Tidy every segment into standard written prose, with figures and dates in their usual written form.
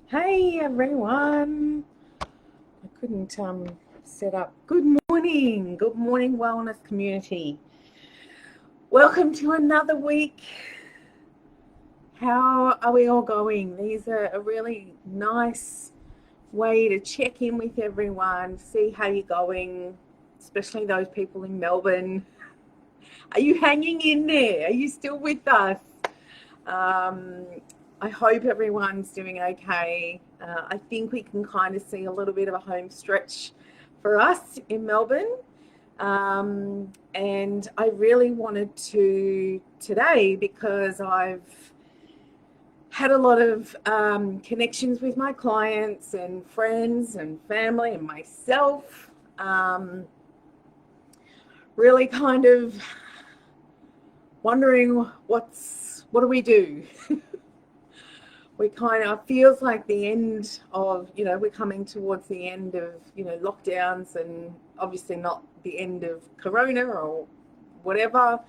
Hey everyone. I couldn't set up. Good morning. Good morning, wellness community. Welcome to another week. How are we all going? These are a really nice way to check in with everyone, see how you're going, especially those people in Melbourne. Are you hanging in there? Are you still with us? Um, I hope everyone's doing okay. I think we can kind of see a little bit of a home stretch for us in Melbourne. And I really wanted to today because I've had a lot of connections with my clients and friends and family and myself. Really kind of wondering what do we do? We kind of feels like the end of, we're coming towards the end of, lockdowns, and obviously not the end of corona or whatever.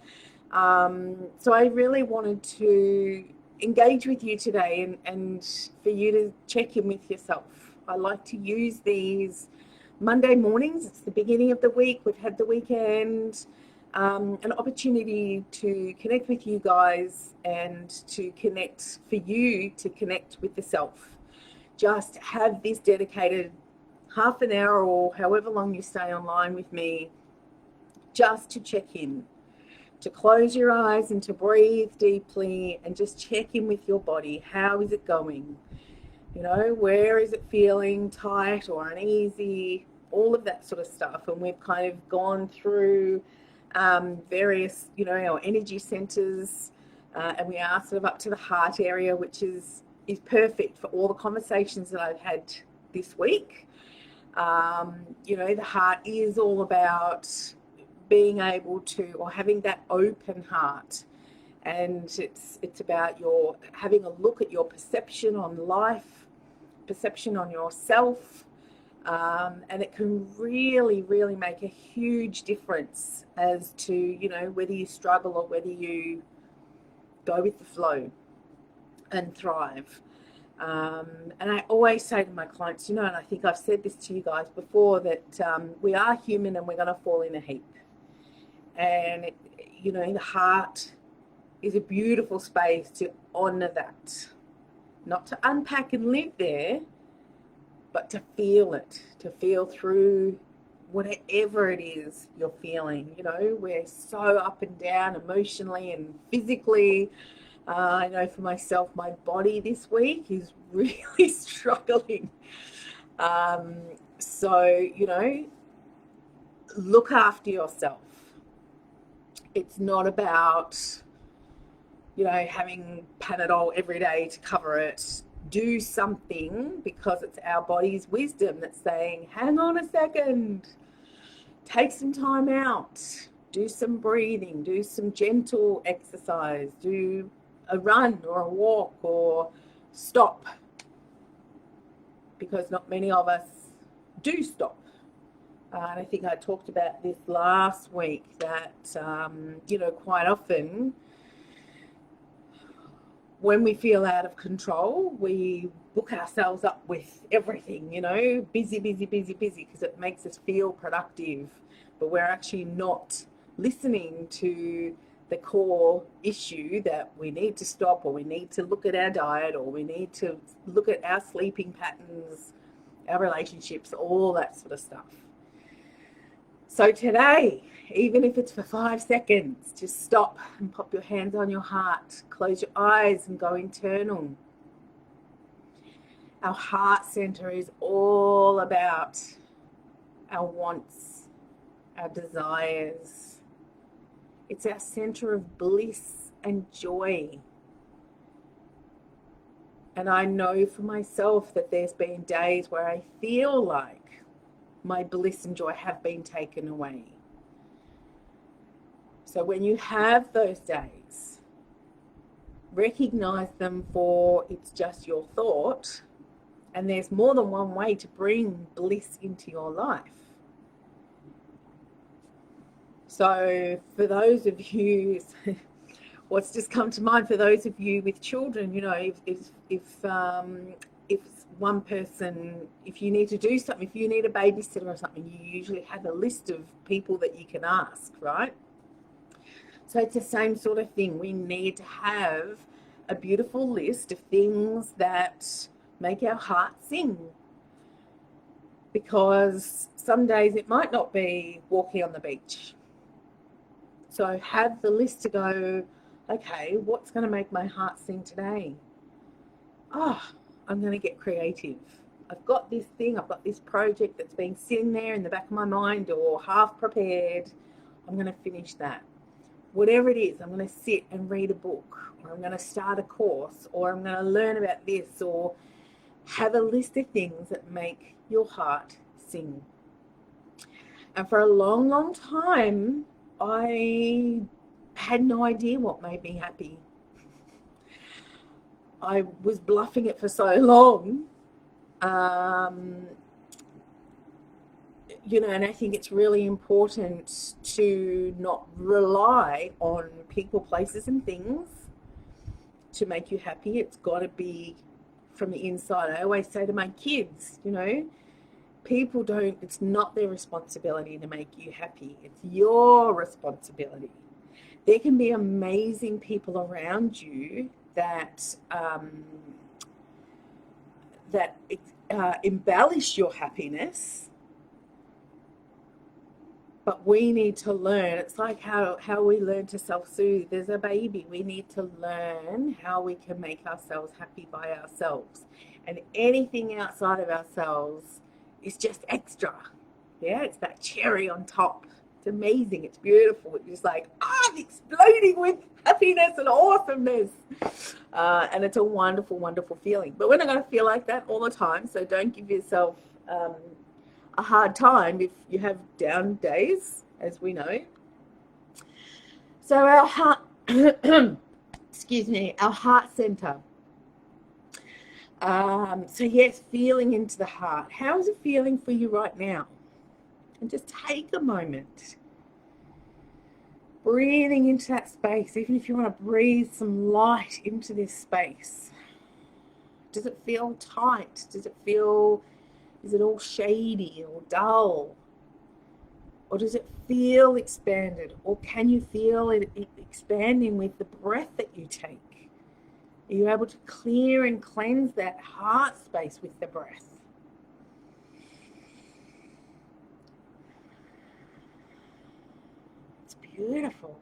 So I really wanted to engage with you today, and for you to check in with yourself. I like to use these Monday mornings. It's the beginning of the week. We've had the weekend. An opportunity to connect with you guys and to connect for you to connect with the self. Just have this dedicated half an hour or however long you stay online with me, just to check in, to close your eyes and to breathe deeply and just check in with your body. How is it going? Where is it feeling tight or uneasy? All of that sort of stuff. And we've kind of gone through various, our energy centers, and we are sort of up to the heart area, which is perfect for all the conversations that I've had this week. The heart is all about being able to, or having that open heart, and it's about your having a look at your perception on life, perception on yourself. And it can really, really make a huge difference as to, whether you struggle or whether you go with the flow and thrive. And I always say to my clients, and I think I've said this to you guys before, that we are human and we're going to fall in a heap. And, the heart is a beautiful space to honor that, not to unpack and live there, but to feel it, to feel through whatever it is you're feeling. We're so up and down emotionally and physically. I know for myself, my body this week is really struggling. So, look after yourself. It's not about, having Panadol every day to cover it. Do something, because it's our body's wisdom that's saying, hang on a second, take some time out, do some breathing, do some gentle exercise, do a run or a walk, or stop, because not many of us do stop. And I think I talked about this last week, that, quite often when we feel out of control, we book ourselves up with everything, busy, busy, busy, busy, because it makes us feel productive. But we're actually not listening to the core issue, that we need to stop, or we need to look at our diet, or we need to look at our sleeping patterns, our relationships, all that sort of stuff. So today, even if it's for 5 seconds, just stop and pop your hands on your heart, close your eyes and go internal. Our heart center is all about our wants, our desires. It's our center of bliss and joy. And I know for myself that there's been days where I feel like my bliss and joy have been taken away. So when you have those days, recognize them for it's just your thought, and there's more than one way to bring bliss into your life. So for those of you, what's just come to mind for those of you with children, if one person, if you need to do something, if you need a babysitter or something, you usually have a list of people that you can ask, right? So it's the same sort of thing. We need to have a beautiful list of things that make our heart sing. Because some days it might not be walking on the beach. So have the list to go, okay, what's going to make my heart sing today? Oh, I'm going to get creative. I've got this thing, I've got this project that's been sitting there in the back of my mind or half prepared. I'm going to finish that. Whatever it is, I'm going to sit and read a book, or I'm going to start a course, or I'm going to learn about this, or have a list of things that make your heart sing. And for a long, long time, I had no idea what made me happy. I was bluffing it for so long. And I think it's really important to not rely on people, places, and things to make you happy. It's got to be from the inside. I always say to my kids, people don't, it's not their responsibility to make you happy. It's your responsibility. There can be amazing people around you that embellish your happiness, but we need to learn. It's like how we learn to self-soothe. There's a baby. We need to learn how we can make ourselves happy by ourselves. And anything outside of ourselves is just extra. Yeah, it's that cherry on top. It's amazing. It's beautiful. It's just like, I'm exploding with happiness and awesomeness. And it's a wonderful, wonderful feeling. But we're not going to feel like that all the time. So don't give yourself a hard time if you have down days, as we know. So our heart, our heart center. So yes, feeling into the heart. How is it feeling for you right now? And just take a moment. Breathing into that space, even if you want to breathe some light into this space. Does it feel tight? Is it all shady or dull? Or does it feel expanded? Or can you feel it expanding with the breath that you take? Are you able to clear and cleanse that heart space with the breath? It's beautiful.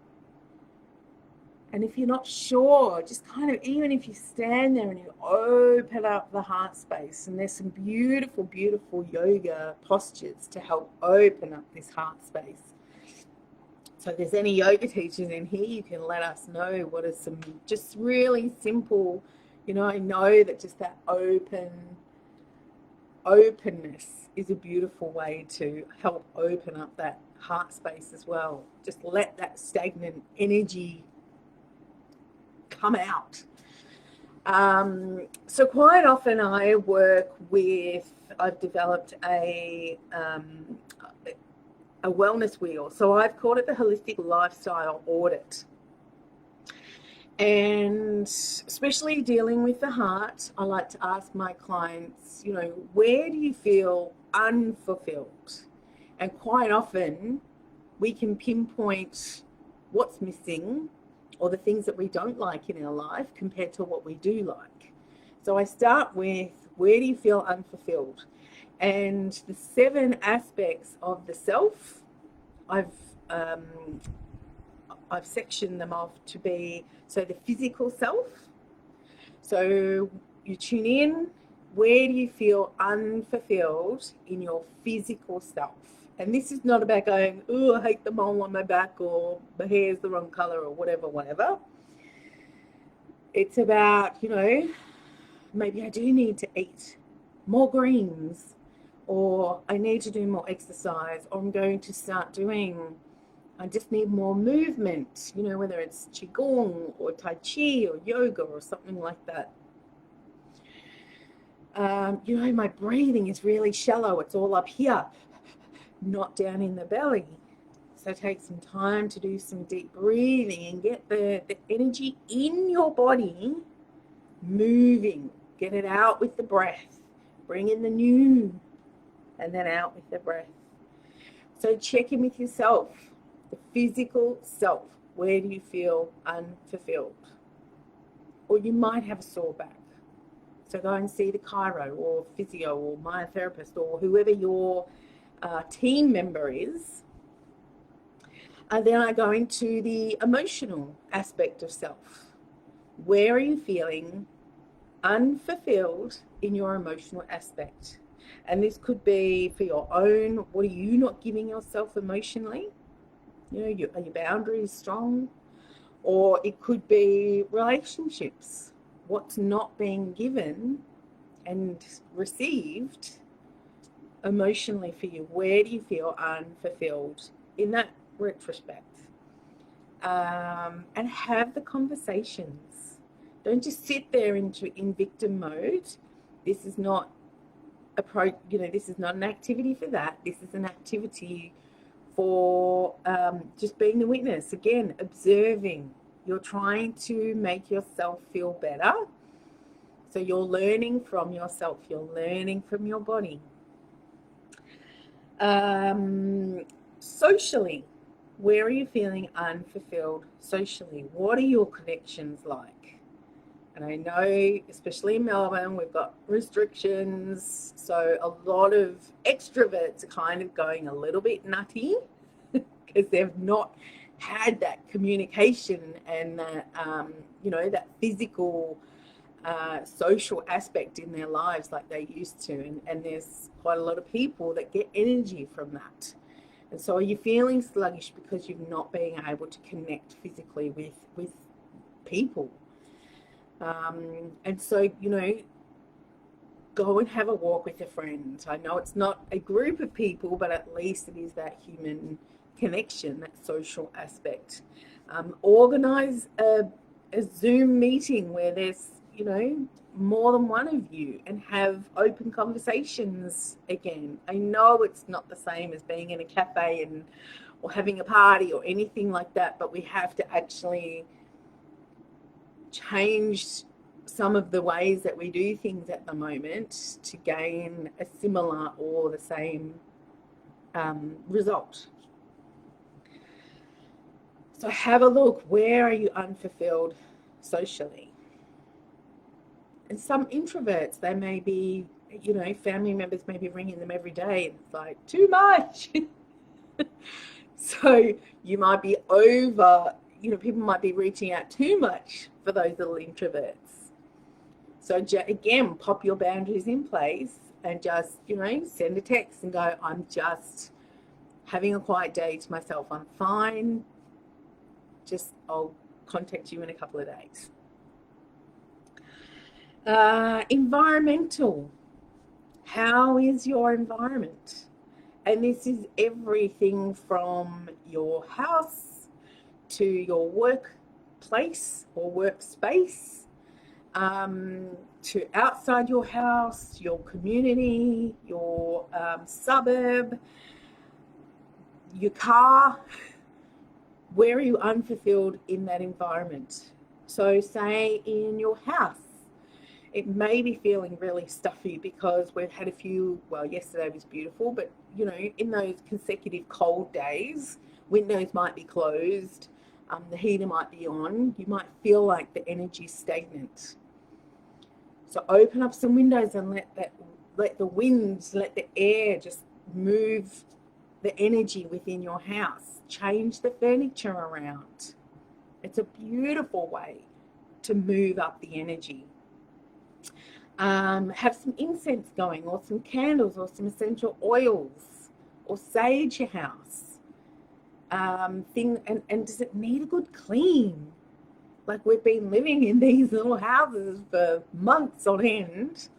And if you're not sure, just kind of, even if you stand there and you open up the heart space, and there's some beautiful, beautiful yoga postures to help open up this heart space. So if there's any yoga teachers in here, you can let us know what are some just really simple, I know that just that openness is a beautiful way to help open up that heart space as well. Just let that stagnant energy come out. So quite often I've developed a wellness wheel. So I've called it the holistic lifestyle audit. And especially dealing with the heart, I like to ask my clients, where do you feel unfulfilled? And quite often we can pinpoint what's missing or the things that we don't like in our life compared to what we do like. So I start with, where do you feel unfulfilled? And the 7 aspects of the self, I've sectioned them off to be, so the physical self. So you tune in, where do you feel unfulfilled in your physical self? And this is not about going, oh, I hate the mole on my back, or my hair's the wrong color, or whatever. It's about, maybe I do need to eat more greens, or I need to do more exercise, or I'm going to start I just need more movement, whether it's Qigong or Tai Chi or yoga or something like that. My breathing is really shallow. It's all up here, not down in the belly. So take some time to do some deep breathing and get the energy in your body moving. Get it out with the breath. Bring in the new, and then out with the breath. So check in with yourself, the physical self. Where do you feel unfulfilled? Or you might have a sore back. So go and see the chiro or physio or myotherapist or whoever your team member is. And then I go into the emotional aspect of self. Where are you feeling unfulfilled in your emotional aspect? And this could be for your own, what are you not giving yourself emotionally? You know, are your boundaries strong? Or it could be relationships. What's not being given and received emotionally for you? Where do you feel unfulfilled in that retrospect? And have the conversations. Don't just sit there in victim mode. This is not this is not an activity for that. This is an activity for just being the witness. Again, observing. You're trying to make yourself feel better. So you're learning from yourself. You're learning from your body. Socially, where are you feeling unfulfilled socially? What are your connections like? And I know, especially in Melbourne, we've got restrictions. So a lot of extroverts are kind of going a little bit nutty because they've not had that communication and that, that physical social aspect in their lives like they used to. And there's quite a lot of people that get energy from that. And so are you feeling sluggish because you've not been able to connect physically with people? And so, go and have a walk with a friend. I know it's not a group of people, but at least it is that human connection, that social aspect. Organize a Zoom meeting where there's, more than one of you and have open conversations again. I know it's not the same as being in a cafe or having a party or anything like that, but we have to actually change some of the ways that we do things at the moment to gain a similar or the same result. So have a look. Where are you unfulfilled socially? And some introverts, they may be, family members may be ringing them every day and it's like, too much. So you might be over, people might be reaching out too much for those little introverts. So again, pop your boundaries in place and just, send a text and go, I'm just having a quiet day to myself. I'm fine. I'll contact you in a couple of days. Environmental. How is your environment? And this is everything from your house to your workplace or workspace, to outside your house, your community, your suburb, your car. Where are you unfulfilled in that environment? So say in your house, it may be feeling really stuffy because we've had yesterday was beautiful, but in those consecutive cold days, windows might be closed, the heater might be on, you might feel like the energy's stagnant. So open up some windows and let the winds, let the air just move the energy within your house. Change the furniture around. It's a beautiful way to move up the energy. Have some incense going or some candles or some essential oils or sage your house. And does it need a good clean? Like we've been living in these little houses for months on end.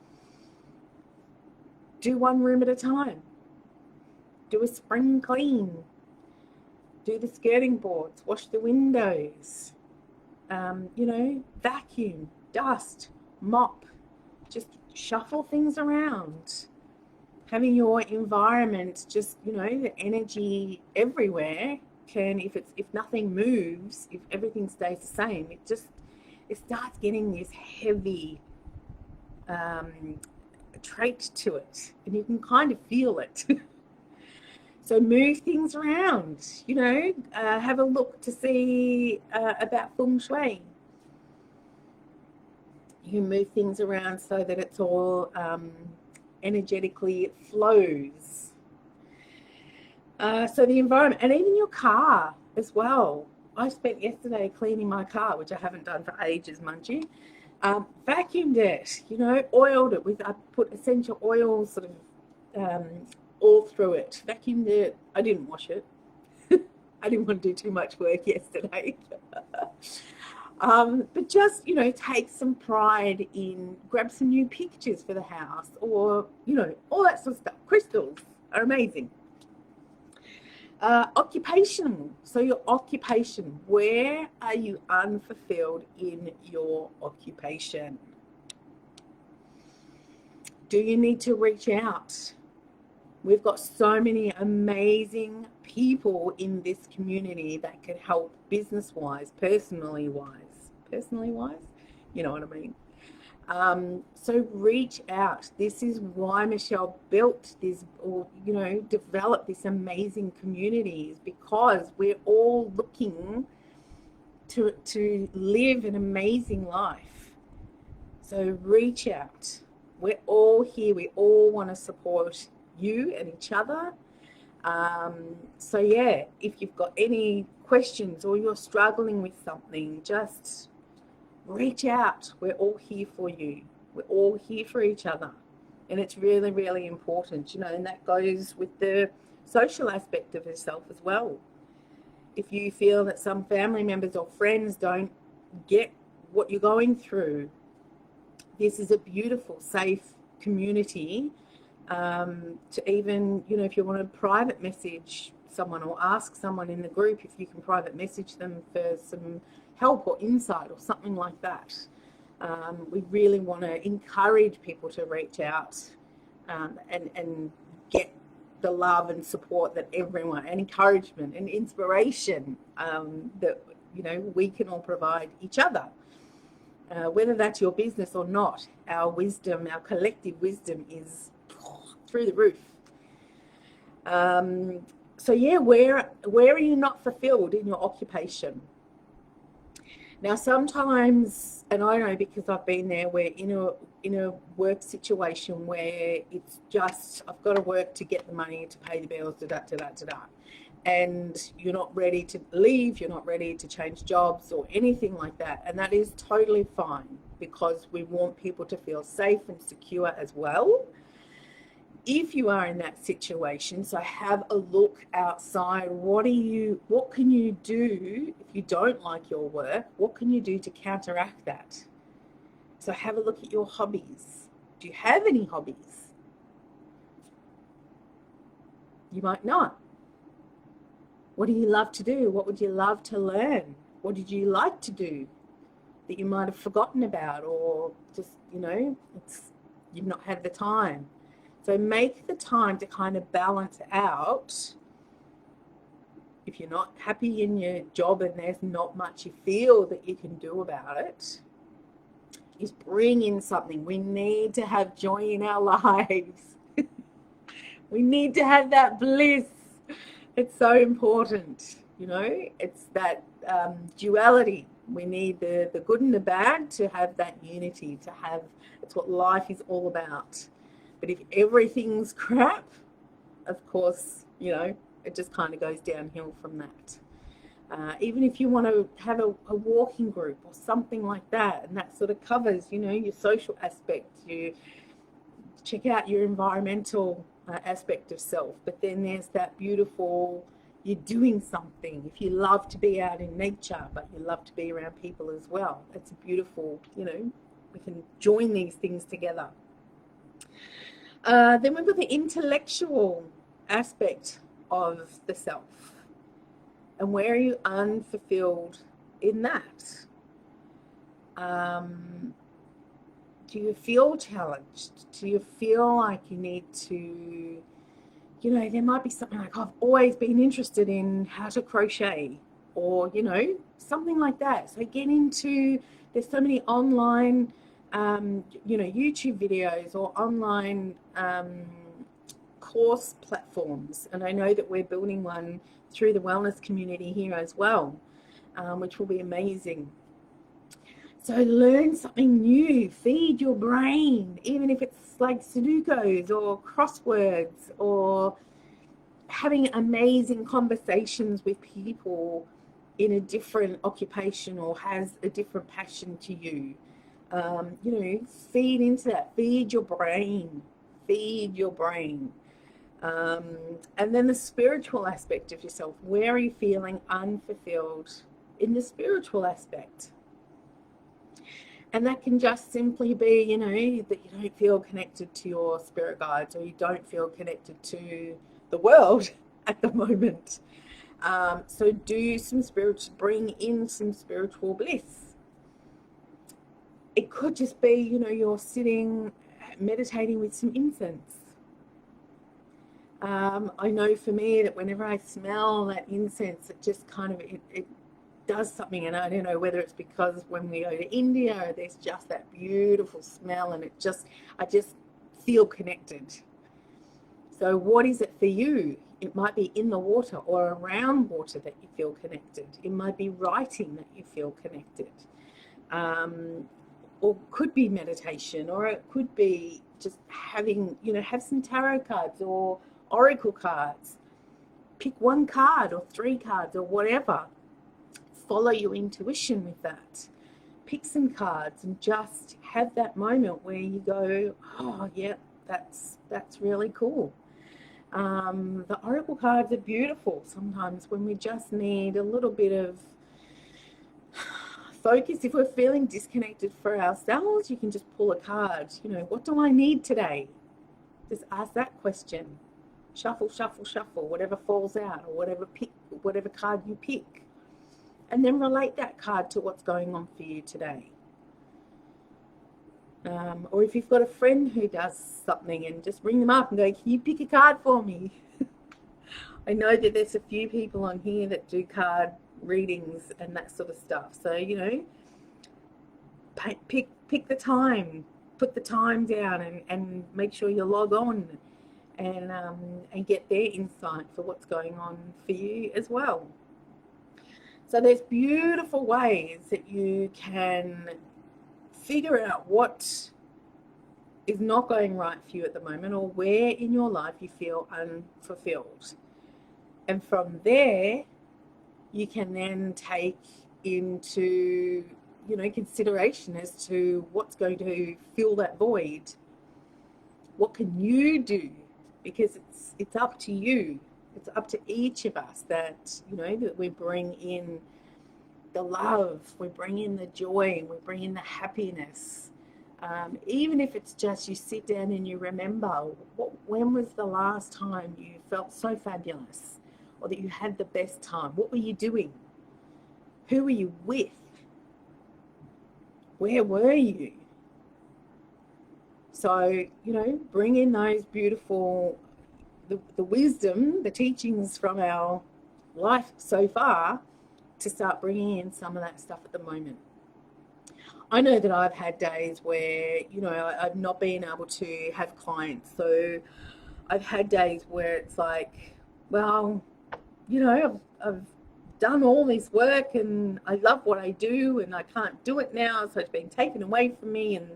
Do one room at a time. Do a spring clean. Do the skirting boards. Wash the windows. Vacuum, dust, mop. Just shuffle things around. Having your environment just, the energy everywhere can, if nothing moves, if everything stays the same, it starts getting this heavy trait to it, and you can kind of feel it. So move things around, have a look to see about feng shui. You move things around so that it's all energetically, it flows. So the environment, and even your car as well. I spent yesterday cleaning my car, which I haven't done for ages, mind you. Vacuumed it, oiled it I put essential oils sort of all through it. Vacuumed it. I didn't wash it. I didn't want to do too much work yesterday. But just, take some pride in, grab some new pictures for the house, or, all that sort of stuff. Crystals are amazing. Occupational. So your occupation, where are you unfulfilled in your occupation? Do you need to reach out? We've got so many amazing people in this community that could help business-wise, personally-wise, you know what I mean? So reach out. This is why Michelle built this, or developed this amazing communities, because we're all looking to live an amazing life. So reach out. We're all here. We all want to support you and each other. So yeah, if you've got any questions or you're struggling with something, just reach out. We're all here for you. We're all here for each other. And it's really, really important, and that goes with the social aspect of yourself as well. If you feel that some family members or friends don't get what you're going through, this is a beautiful, safe community to even, if you want to private message someone or ask someone in the group if you can private message them for some help or insight or something like that. We really want to encourage people to reach out and get the love and support that everyone, and encouragement and inspiration that we can all provide each other. Whether that's your business or not, our wisdom, our collective wisdom is through the roof. So yeah, where are you not fulfilled in your occupation? Now sometimes, and I know because I've been there, we're in a work situation where it's just, I've got to work to get the money to pay the bills, and you're not ready to leave, you're not ready to change jobs or anything like that. And that is totally fine, because we want people to feel safe and secure as well. If you are in that situation, so have a look outside. What can you do if you don't like your work? What can you do to counteract that? So have a look at your hobbies. Do you have any hobbies? You might not. What do you love to do? What would you love to learn? What did you like to do that you might have forgotten about, or just, you've not had the time? So make the time to kind of balance out. If you're not happy in your job and there's not much you feel that you can do about it, is bring in something. We need to have joy in our lives. We need to have that bliss. It's so important, it's that duality. We need the good and the bad to have that unity, it's what life is all about. But if everything's crap, of course, it just kind of goes downhill from that. Even if you want to have a walking group or something like that, and that sort of covers, your social aspects, you check out your environmental aspect of self, but then there's that beautiful, you're doing something. If you love to be out in nature, but you love to be around people as well, it's a beautiful, we can join these things together. Then we've got the intellectual aspect of the self. And where are you unfulfilled in that? Do you feel challenged? Do you feel like you need to, there might be something like, I've always been interested in how to crochet, or, something like that. So get into, there's so many online you know, YouTube videos or online course platforms. And I know that we're building one through the wellness community here as well, which will be amazing. So learn something new, feed your brain, even if it's like Sudokus or crosswords or having amazing conversations with people in a different occupation or has a different passion to you. You know, feed into that, feed your brain, feed your brain. And then the spiritual aspect of yourself. Where are you feeling unfulfilled in the spiritual aspect? And that can just simply be, you know, that you don't feel connected to your spirit guides or you don't feel connected to the world at the moment. So do some spiritual, bring in some spiritual bliss. It could just be, you know, you're sitting meditating with some incense. I know for me that whenever I smell that incense, it just kind of, it does something. And I don't know whether it's because when we go to India, there's just that beautiful smell and I just feel connected. So what is it for you? It might be in the water or around water that you feel connected. It might be writing that you feel connected. Or could be meditation, or it could be just having, you know, have some tarot cards or oracle cards. Pick one card or 3 cards or whatever. Follow your intuition with that. Pick some cards and just have that moment where you go, oh yeah, that's really cool. The oracle cards are beautiful sometimes when we just need a little bit of focus. If we're feeling disconnected for ourselves, you can just pull a card. You know, what do I need today? Just ask that question. Shuffle, shuffle, shuffle, whatever falls out or whatever card you pick. And then relate that card to what's going on for you today. Or if you've got a friend who does something, and just ring them up and go, can you pick a card for me? I know that there's a few people on here that do card readings and that sort of stuff. So, you know, pick the time, put the time down and make sure you log on and get their insight for what's going on for you as well. So there's beautiful ways that you can figure out what is not going right for you at the moment or where in your life you feel unfulfilled. And from there, you can then take into, you know, consideration as to what's going to fill that void. What can you do? Because it's up to you. It's up to each of us that, you know, that we bring in the love, we bring in the joy, we bring in the happiness. Even if it's just you sit down and you remember, when was the last time you felt so fabulous or that you had the best time? What were you doing? Who were you with? Where were you? So, you know, bring in those beautiful, the wisdom, the teachings from our life so far to start bringing in some of that stuff at the moment. I know that I've had days where, you know, I've not been able to have clients. So I've had days where it's like, well, you know, I've done all this work and I love what I do and I can't do it now. So it's been taken away from me and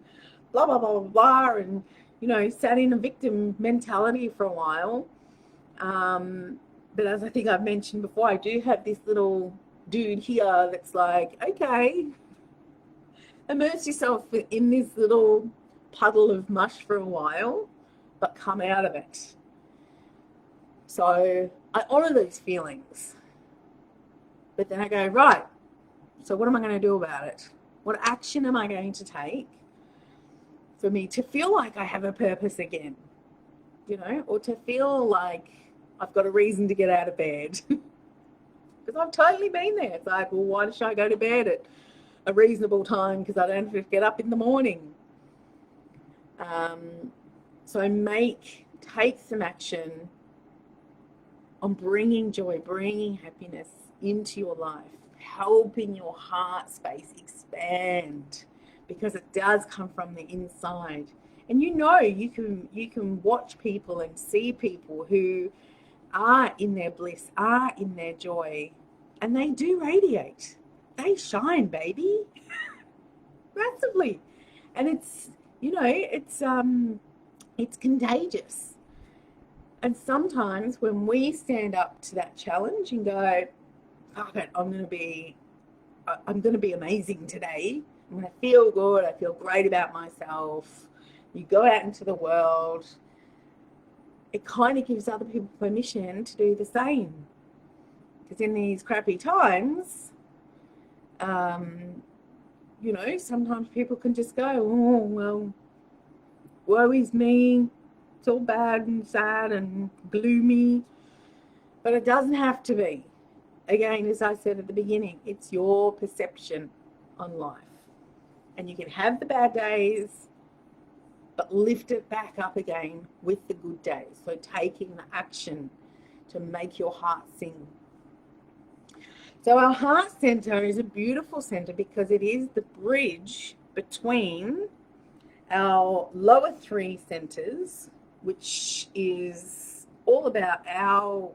blah, blah, blah, blah, blah. And, you know, sat in a victim mentality for a while. But as I think I've mentioned before, I do have this little dude here that's like, okay, immerse yourself in this little puddle of mush for a while, but come out of it. So I honor these feelings, but then I go, right, so what am I going to do about it? What action am I going to take for me to feel like I have a purpose again, you know, or to feel like I've got a reason to get out of bed? Because I've totally been there. It's like, well, why should I go to bed at a reasonable time because I don't have to get up in the morning? So take some action on bringing joy, bringing happiness into your life, helping your heart space expand. because it does come from the inside. And you can watch people and see people who are in their bliss, are in their joy, and they do radiate. They shine, baby, massively. And it's contagious. And sometimes when we stand up to that challenge and go, fuck it, I'm going to be amazing today. I'm going to feel good. I feel great about myself. You go out into the world. It kind of gives other people permission to do the same. Because in these crappy times, sometimes people can just go, oh, well, woe is me. It's all bad and sad and gloomy. But it doesn't have to be. Again, as I said at the beginning, it's your perception on life. And you can have the bad days, but lift it back up again with the good days. So taking the action to make your heart sing. So our heart center is a beautiful center because it is the bridge between our lower three centers, which is all about our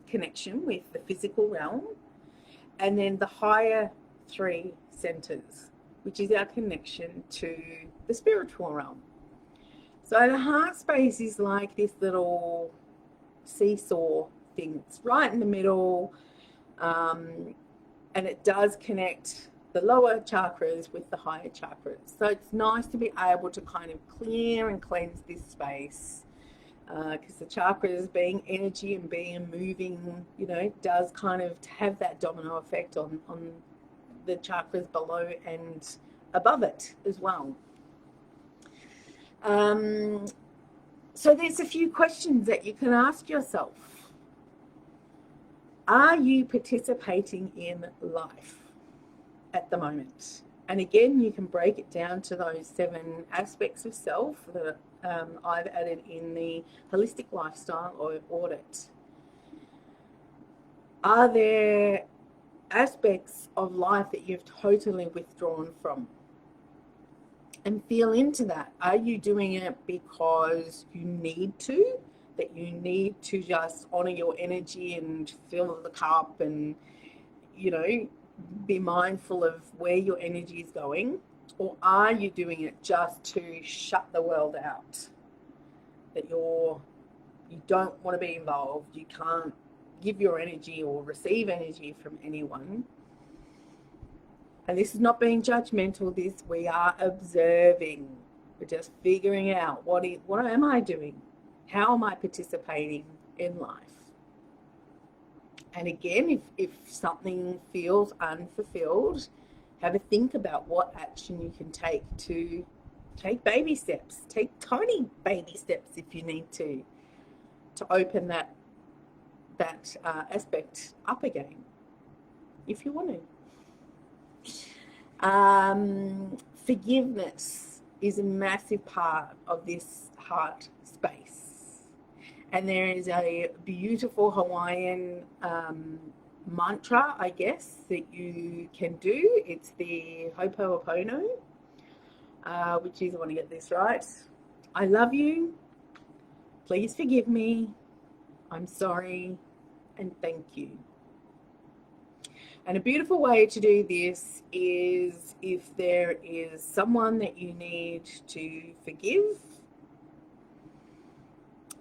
connection with the physical realm, and then the higher three centers, which is our connection to the spiritual realm. So the heart space is like this little seesaw thing. It's right in the middle, and it does connect the lower chakras with the higher chakras. So it's nice to be able to kind of clear and cleanse this space, because the chakras, being energy and being moving, does kind of have that domino effect on the chakras below and above it as well. So there's a few questions that you can ask yourself. Are you participating in life at the moment? And again, you can break it down to those 7 aspects of self that I've added in the holistic lifestyle or audit. Are there aspects of life that you've totally withdrawn from? And feel into that. Are you doing it because you need to? That you need to just honor your energy and fill the cup and, be mindful of where your energy is going? Or are you doing it just to shut the world out? That you don't want to be involved, you can't give your energy or receive energy from anyone. And this is not being judgmental, we are observing. We're just figuring out what am I doing? How am I participating in life? And again, if something feels unfulfilled, have a think about what action you can take to take baby steps. Take tiny baby steps if you need to open that aspect up again, if you want to. Forgiveness is a massive part of this heart space. And there is a beautiful Hawaiian mantra, I guess, that you can do. It's the Ho'oponopono, which is, I want to get this right. I love you. Please forgive me. I'm sorry. And thank you. And a beautiful way to do this is if there is someone that you need to forgive,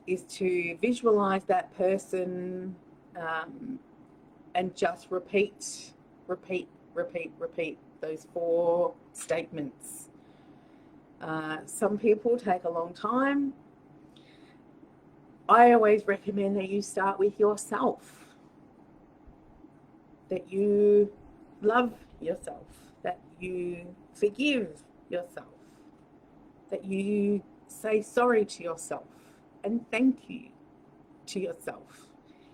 is to visualize that person and just repeat those 4 statements. Some people take a long time. I always recommend that you start with yourself, that you love yourself, that you forgive yourself, that you say sorry to yourself and thank you to yourself.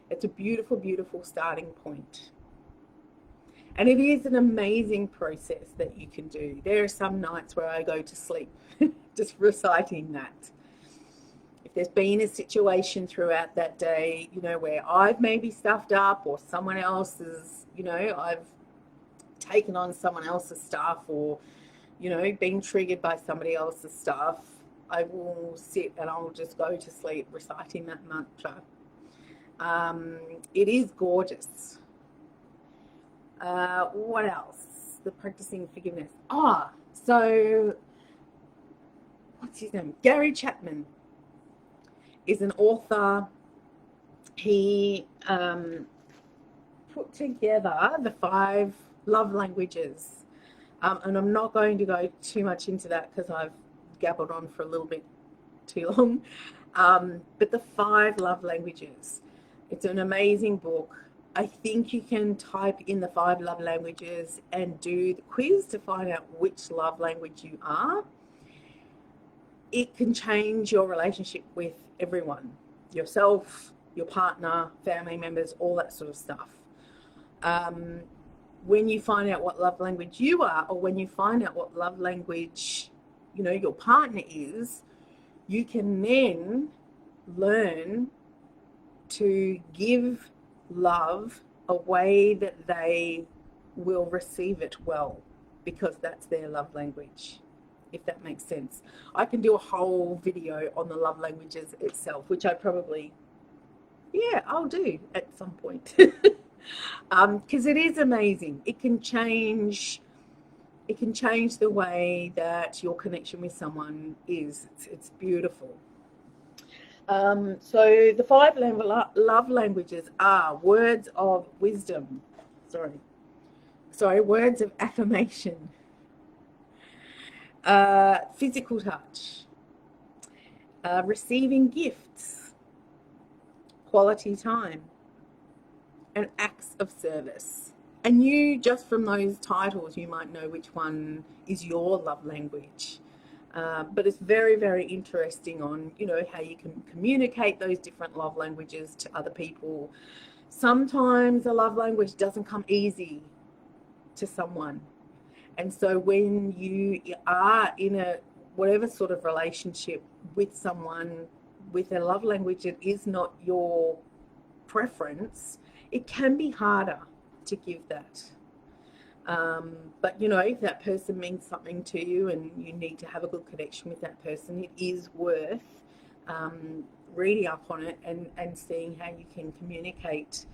It's a beautiful, beautiful starting point. And it is an amazing process that you can do. There are some nights where I go to sleep just reciting that. If there's been a situation throughout that day, where I've maybe stuffed up, or someone else is, I've taken on someone else's stuff, or, you know, being triggered by somebody else's stuff, I will sit and I'll just go to sleep reciting that mantra. It is gorgeous. What else? The practicing forgiveness. So what's his name? Gary Chapman is an author. He put together the 5 love languages. And I'm not going to go too much into that because I've gabbled on for a little bit too long. But the 5 love languages. It's an amazing book. I think you can type in the 5 love languages and do the quiz to find out which love language you are. It can change your relationship with everyone, yourself, your partner, family members, all that sort of stuff. When you find out what love language you are, or when you find out what love language, you know, your partner is, you can then learn to give love a way that they will receive it well, because that's their love language, if that makes sense. I can do a whole video on the love languages itself, which I probably, I'll do at some point. Because it is amazing. It can change the way that your connection with someone is. It's beautiful. So the 5 love languages are words of wisdom. Words of affirmation. Physical touch. Receiving gifts. Quality time. And acts of service. And you, just from those titles, you might know which one is your love language. But it's very, very interesting on, you know, how you can communicate those different love languages to other people. Sometimes a love language doesn't come easy to someone. And so when you are in a whatever sort of relationship with someone with a love language that is not your preference, it can be harder to give that. But, you know, if that person means something to you and you need to have a good connection with that person, it is worth reading up on it and seeing how you can communicate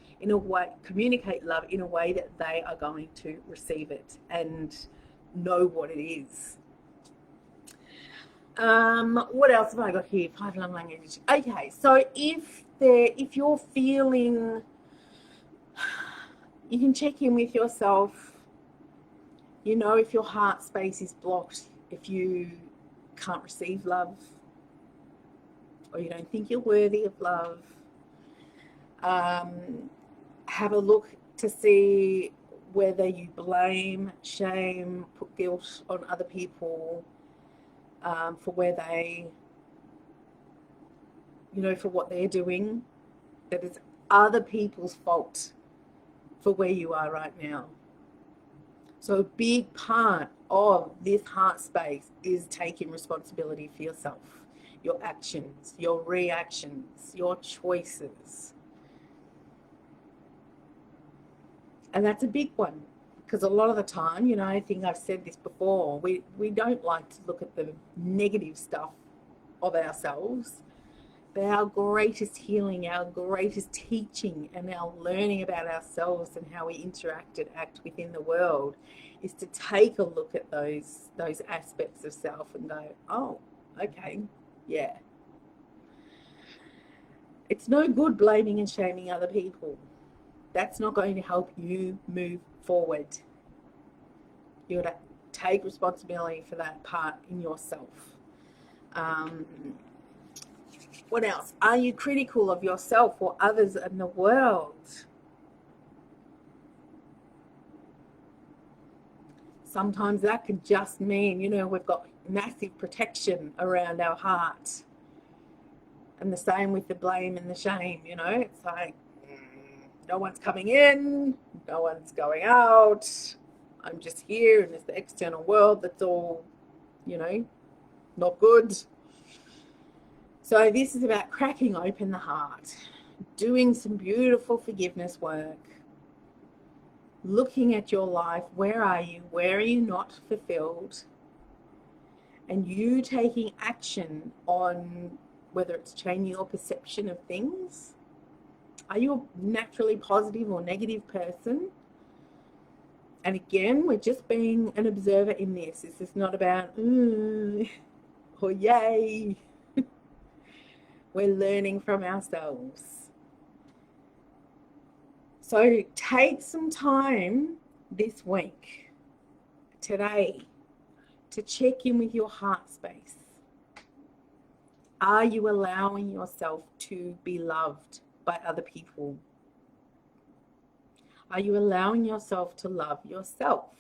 love in a way that they are going to receive it and know what it is. What else have I got here? 5 love languages. Okay, so if you're feeling, you can check in with yourself. You know, if your heart space is blocked, if you can't receive love, or you don't think you're worthy of love, have a look to see whether you blame, shame, put guilt on other people for where they, you know, for what they're doing, that it's other people's fault for where you are right now. So a big part of this heart space is taking responsibility for yourself, your actions, your reactions, your choices. And that's a big one, because a lot of the time, you know, I think I've said this before, we don't like to look at the negative stuff of ourselves. But our greatest healing, our greatest teaching, and our learning about ourselves and how we interact and act within the world is to take a look at those aspects of self and go, oh, okay, yeah. It's no good blaming and shaming other people. That's not going to help you move forward. You've got to take responsibility for that part in yourself. What else? Are you critical of yourself or others in the world? Sometimes that could just mean, you know, we've got massive protection around our heart. And the same with the blame and the shame, you know. It's like, no one's coming in, no one's going out. I'm just here, and it's the external world that's all, you know, not good. So this is about cracking open the heart, doing some beautiful forgiveness work, looking at your life. Where are you? Where are you not fulfilled? and you taking action on whether it's changing your perception of things. Are you a naturally positive or negative person? And again, we're just being an observer in this. This is not about or yay. We're learning from ourselves. So take some time this week, today, to check in with your heart space. Are you allowing yourself to be loved by other people? Are you allowing yourself to love yourself?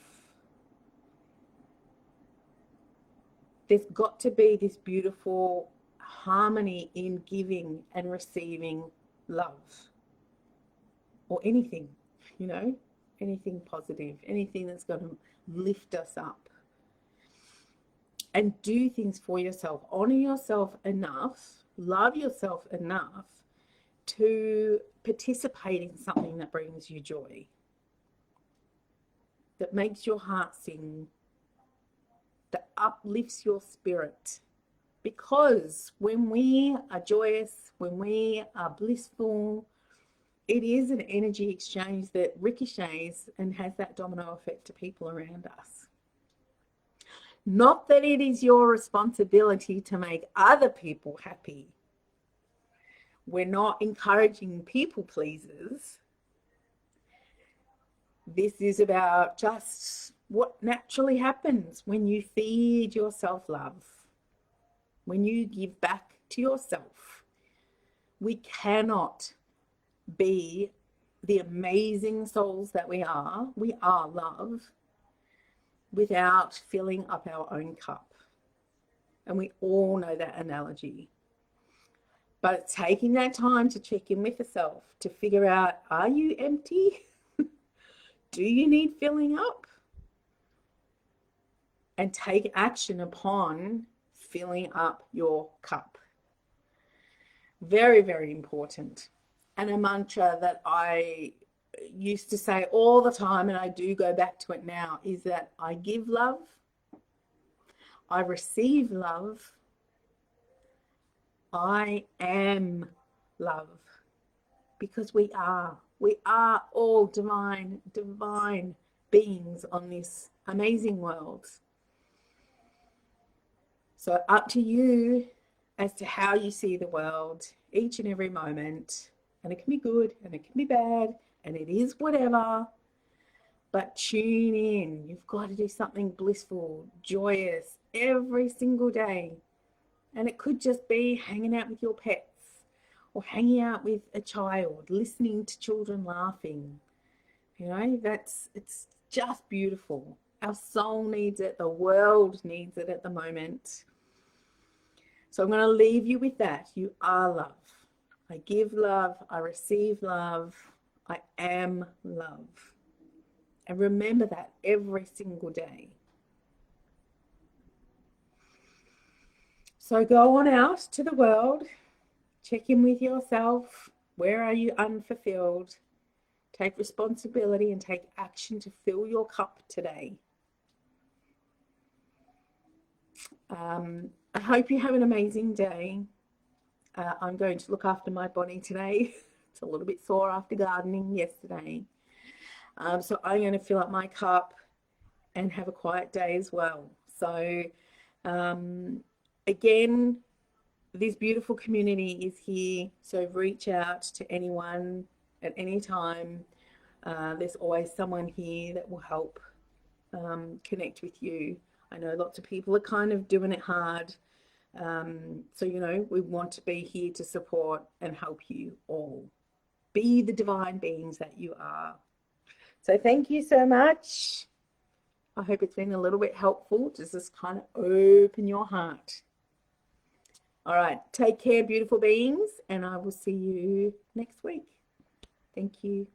There's got to be this beautiful harmony in giving and receiving love, or anything, anything positive, anything that's going to lift us up. And do things for yourself. Honor yourself enough, love yourself enough to participate in something that brings you joy, that makes your heart sing, that uplifts your spirit. Because when we are joyous, when we are blissful, it is an energy exchange that ricochets and has that domino effect to people around us. Not that it is your responsibility to make other people happy. We're not encouraging people pleasers. This is about just what naturally happens when you feed yourself love, when you give back to yourself. We cannot be the amazing souls that we are love, without filling up our own cup. And we all know that analogy. But it's taking that time to check in with yourself, to figure out, are you empty? Do you need filling up? And take action upon filling up your cup. Very, very important. And a mantra that I used to say all the time, and I do go back to it now, is that I give love, I receive love, I am love. Because we are all divine beings on this amazing world. So up to you as to how you see the world each and every moment. And it can be good and it can be bad and it is whatever. But tune in. You've got to do something blissful, joyous every single day. And it could just be hanging out with your pets, or hanging out with a child, listening to children laughing. It's just beautiful. Our soul needs it. The world needs it at the moment. So I'm going to leave you with that. You are love. I give love. I receive love. I am love. And remember that every single day. So go on out to the world. Check in with yourself. Where are you unfulfilled? Take responsibility and take action to fill your cup today. I hope you have an amazing day. I'm going to look after my body today. It's a little bit sore after gardening yesterday. So I'm going to fill up my cup and have a quiet day as well. So again, this beautiful community is here. So reach out to anyone at any time. There's always someone here that will help connect with you. I know lots of people are kind of doing it hard. So, we want to be here to support and help you all. Be the divine beings that you are. So thank you so much. I hope it's been a little bit helpful to just kind of open your heart. All right. Take care, beautiful beings, and I will see you next week. Thank you.